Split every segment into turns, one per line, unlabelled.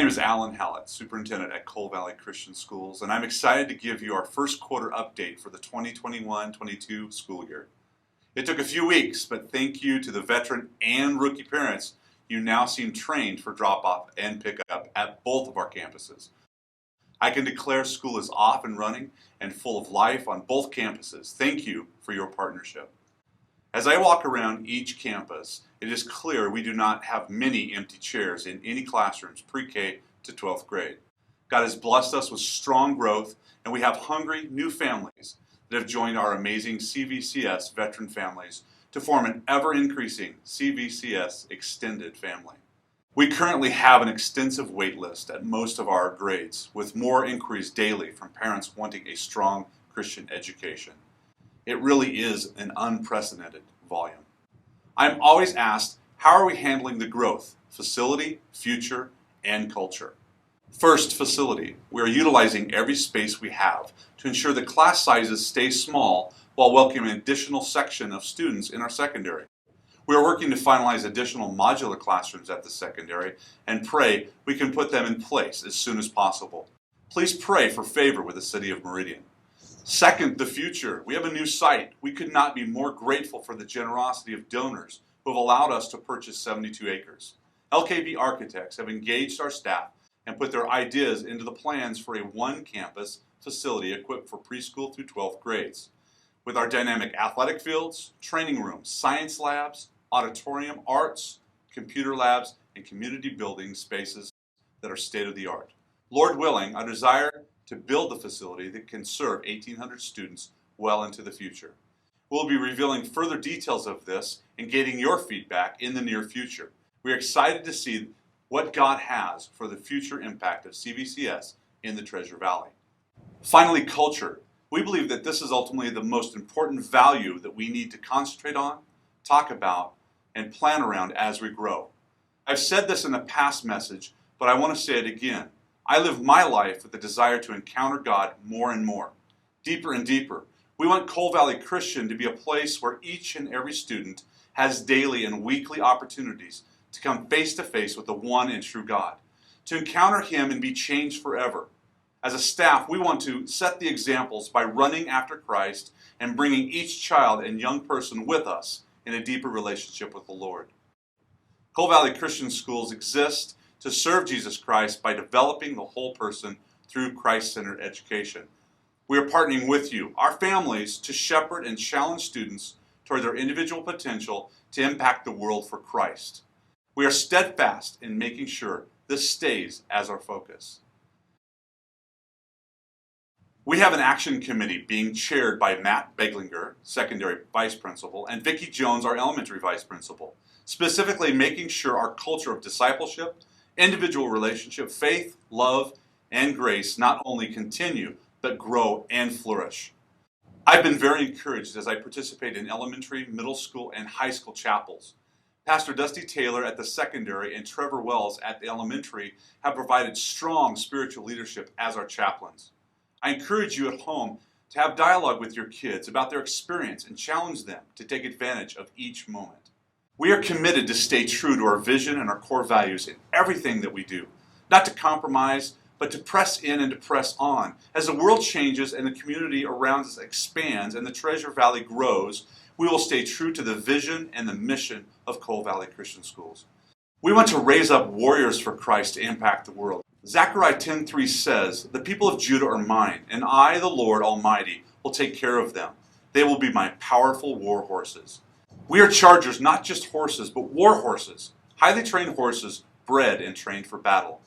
name is Alan Howlett, Superintendent at Coal Valley Christian Schools, and I'm excited to give you our first quarter update for the 2021-22 school year. It took a few weeks, but thank you to the veteran and rookie parents, you now seem trained for drop-off and pickup at both of our campuses. I can declare school is off and running and full of life on both campuses. Thank you for your partnership. As I walk around each campus, it is clear we do not have many empty chairs in any classrooms pre-K to 12th grade. God has blessed us with strong growth, and we have hungry new families that have joined our amazing CVCS veteran families to form an ever-increasing CVCS extended family. We currently have an extensive wait list at most of our grades, with more inquiries daily from parents wanting a strong Christian education. It really is an unprecedented volume. I'm always asked, how are we handling the growth, facility, future, and culture? First, facility. We are utilizing every space we have to ensure that class sizes stay small while welcoming an additional section of students in our secondary. We are working to finalize additional modular classrooms at the secondary and pray we can put them in place as soon as possible. Please pray for favor with the City of Meridian. Second, the future. We have a new site. We could not be more grateful for the generosity of donors who have allowed us to purchase 72 acres. LKB architects have engaged our staff and put their ideas into the plans for a one-campus facility equipped for preschool through 12th grades. With our dynamic athletic fields, training rooms, science labs, auditorium, arts, computer labs, and community building spaces that are state-of-the-art. Lord willing, I desire to build the facility that can serve 1,800 students well into the future. We'll be revealing further details of this and getting your feedback in the near future. We're excited to see what God has for the future impact of CVCS in the Treasure Valley. Finally, culture. We believe that this is ultimately the most important value that we need to concentrate on, talk about, and plan around as we grow. I've said this in a past message, but I want to say it again. I live my life with the desire to encounter God more and more, deeper and deeper. We want Coal Valley Christian to be a place where each and every student has daily and weekly opportunities to come face to face with the one and true God, to encounter Him and be changed forever. As a staff, we want to set the examples by running after Christ and bringing each child and young person with us in a deeper relationship with the Lord. Coal Valley Christian Schools exist to serve Jesus Christ by developing the whole person through Christ-centered education. We are partnering with you, our families, to shepherd and challenge students toward their individual potential to impact the world for Christ. We are steadfast in making sure this stays as our focus. We have an action committee being chaired by Matt Beglinger, secondary vice principal, and Vicki Jones, our elementary vice principal, specifically making sure our culture of discipleship, individual relationship, faith, love, and grace not only continue, but grow and flourish. I've been very encouraged as I participate in elementary, middle school, and high school chapels. Pastor Dusty Taylor at the secondary and Trevor Wells at the elementary have provided strong spiritual leadership as our chaplains. I encourage you at home to have dialogue with your kids about their experience and challenge them to take advantage of each moment. We are committed to stay true to our vision and our core values in everything that we do, not to compromise, but to press in and to press on. As the world changes and the community around us expands and the Treasure Valley grows, we will stay true to the vision and the mission of Coal Valley Christian Schools. We want to raise up warriors for Christ to impact the world. Zechariah 10:3 says, "The people of Judah are mine, and I, the Lord Almighty, will take care of them. They will be my powerful war horses." We are chargers, not just horses, but war horses, highly trained horses, bred and trained for battle.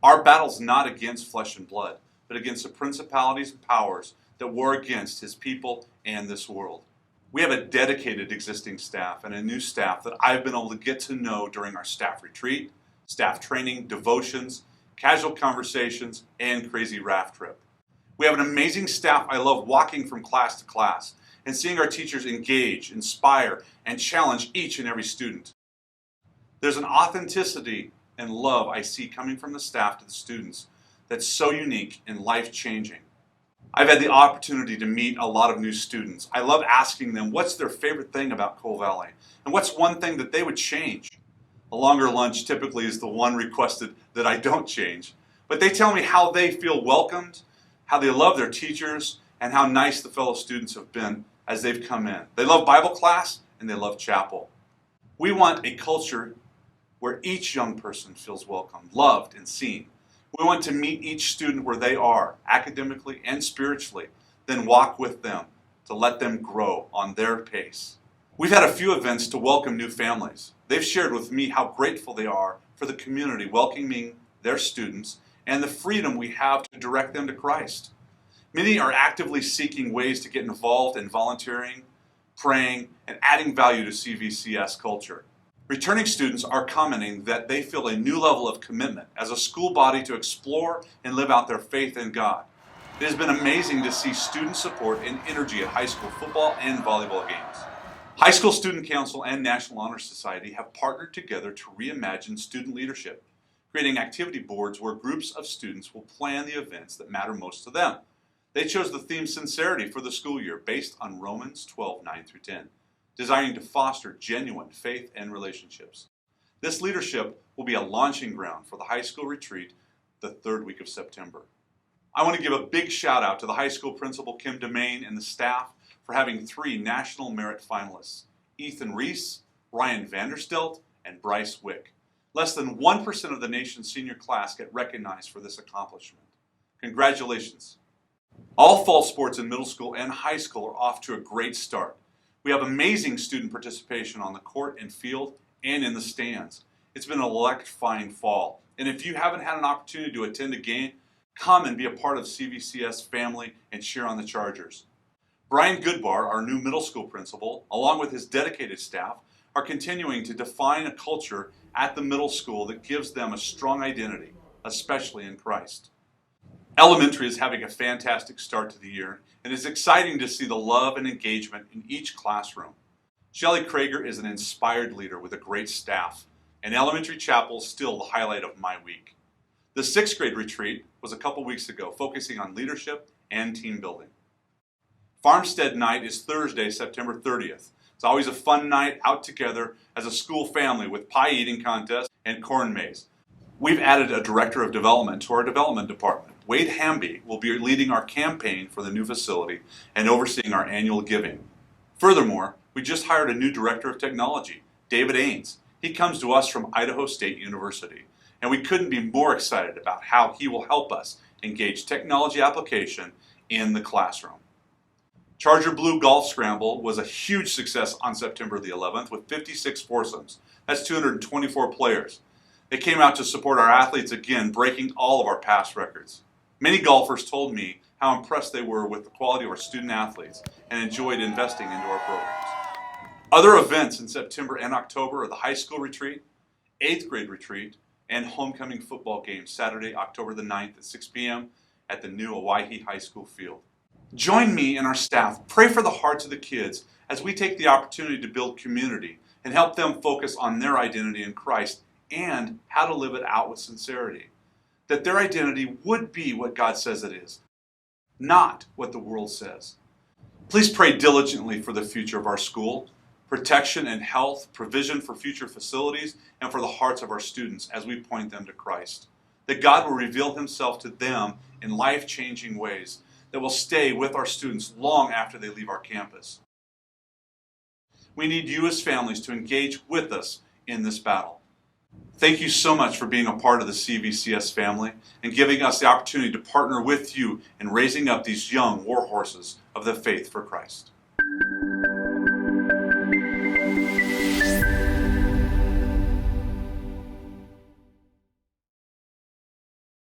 Our battle's not against flesh and blood, but against the principalities and powers that war against His people and this world. We have a dedicated existing staff and a new staff that I've been able to get to know during our staff retreat, staff training, devotions, casual conversations, and crazy raft trip. We have an amazing staff. I love walking from class to class and seeing our teachers engage, inspire, and challenge each and every student. There's an authenticity and love I see coming from the staff to the students that's so unique and life-changing. I've had the opportunity to meet a lot of new students. I love asking them what's their favorite thing about Coal Valley and what's one thing that they would change. A longer lunch typically is the one requested that I don't change. But they tell me how they feel welcomed, how they love their teachers, and how nice the fellow students have been as they've come in. They love Bible class and they love chapel. We want a culture where each young person feels welcome, loved, and seen. We want to meet each student where they are, academically and spiritually, then walk with them to let them grow on their pace. We've had a few events to welcome new families. They've shared with me how grateful they are for the community welcoming their students and the freedom we have to direct them to Christ. Many are actively seeking ways to get involved in volunteering, praying, and adding value to CVCS culture. Returning students are commenting that they feel a new level of commitment as a school body to explore and live out their faith in God. It has been amazing to see student support and energy at high school football and volleyball games. High School Student Council and National Honor Society have partnered together to reimagine student leadership, creating activity boards where groups of students will plan the events that matter most to them. They chose the theme Sincerity for the school year based on Romans 12:9-10, desiring to foster genuine faith and relationships. This leadership will be a launching ground for the high school retreat the third week of September. I want to give a big shout out to the high school principal Kim DeMaine and the staff for having 3 National Merit finalists, Ethan Reese, Ryan Vanderstelt, and Bryce Wick. Less than 1% of the nation's senior class get recognized for this accomplishment. Congratulations. All fall sports in middle school and high school are off to a great start. We have amazing student participation on the court and field and in the stands. It's been an electrifying fall. And if you haven't had an opportunity to attend a game, come and be a part of CVCS family and cheer on the Chargers. Brian Goodbar, our new middle school principal, along with his dedicated staff, are continuing to define a culture at the middle school that gives them a strong identity, especially in Christ. Elementary is having a fantastic start to the year, and it's exciting to see the love and engagement in each classroom. Shelley Krager is an inspired leader with a great staff, and elementary chapel is still the highlight of my week. The 6th grade retreat was a couple weeks ago, focusing on leadership and team building. Farmstead night is Thursday, September 30th. It's always a fun night out together as a school family with pie eating contest and corn maze. We've added a director of development to our development department. Wade Hamby will be leading our campaign for the new facility and overseeing our annual giving. Furthermore, we just hired a new director of technology, David Ains. He comes to us from Idaho State University, and we couldn't be more excited about how he will help us engage technology application in the classroom. Charger Blue Golf Scramble was a huge success on September the 11th with 56 foursomes. That's 224 players. They came out to support our athletes again, breaking all of our past records. Many golfers told me how impressed they were with the quality of our student athletes and enjoyed investing into our programs. Other events in September and October are the high school retreat, 8th grade retreat, and homecoming football game Saturday, October the 9th at 6 p.m. at the new Owyhee High School field. Join me and our staff. Pray for the hearts of the kids as we take the opportunity to build community and help them focus on their identity in Christ and how to live it out with sincerity. That their identity would be what God says it is, not what the world says. Please pray diligently for the future of our school, protection and health, provision for future facilities, and for the hearts of our students as we point them to Christ. That God will reveal himself to them in life-changing ways that will stay with our students long after they leave our campus. We need you as families to engage with us in this battle. Thank you so much for being a part of the CVCS family and giving us the opportunity to partner with you in raising up these young war horses of the faith for Christ.